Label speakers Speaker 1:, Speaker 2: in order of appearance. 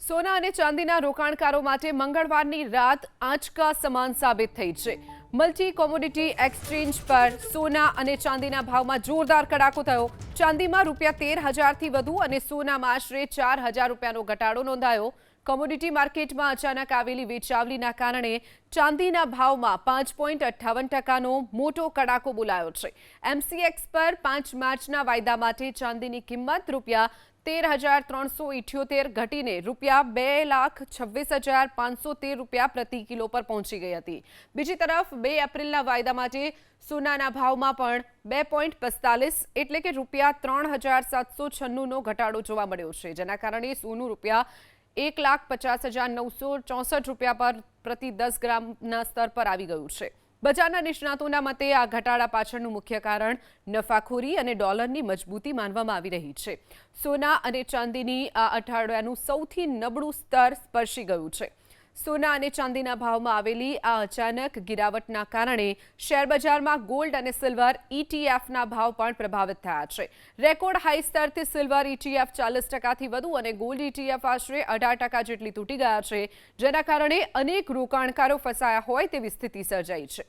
Speaker 1: સોના અને ચાંદીના રોકાણકારો માટે મંગળવારની રાત આંચકા સમાન સાબિત થઈ છે। મલ્ટી કોમોડિટી એક્સચેન્જ પર સોના અને ચાંદીના ભાવમાં જોરદાર કડાકો થયો। ચાંદીમાં ₹13,000થી વધુ અને સોનામાં આશરે ₹4,000નો ઘટાડો નોંધાયો। કોમોડિટી માર્કેટમાં અચાનક આવેલી વેચાવલીના કારણે ચાંદીના ભાવમાં 5.58%નો મોટો કડાકો બોલાયો છે। એમસીએક્સ પર 5 માર્ચના વાયદા માટે ચાંદીની કિંમત ₹13,378 ઘટીને ₹2,26,513 પ્રતિ કિલો પર પહોંચી ગઈ હતી। બીજી તરફ 2 એપ્રિલના વાયદા માટે સોનાના ભાવમાં પણ 2.45 એટલે કે ₹3,796નો ઘટાડો જોવા મળ્યો છે, જેના કારણે સોનું ₹1,50,964 પર પ્રતિ 10 ગ્રામના સ્તર પર આવી ગયું છે। બજારના નિષ્ણાતોના મતે આ ઘટાડા પાછળનું મુખ્ય કારણ નફાખોરી અને ડોલરની મજબૂતી માનવામાં આવી રહી છે। સોના અને ચાંદીની આ અઠવાડિયાનું સૌથી નબળું સ્તર સ્પર્શી ગયું છે। સોના અને ચાંદીના ભાવમાં આવેલી આ અચાનક ગિરાવટના કારણે શેરબજારમાં ગોલ્ડ અને સિલ્વર ETFના ભાવ પણ પ્રભાવિત થયા છે। રેકોર્ડ હાઈ સ્તરથી સિલ્વર ETF 40%થી વધુ અને ગોલ્ડ ETF આશરે 18% જેટલી તૂટી ગયા છે, જેના કારણે અનેક રોકાણકારો ફસાયા હોય તેવી સ્થિતિ સર્જાઈ છે।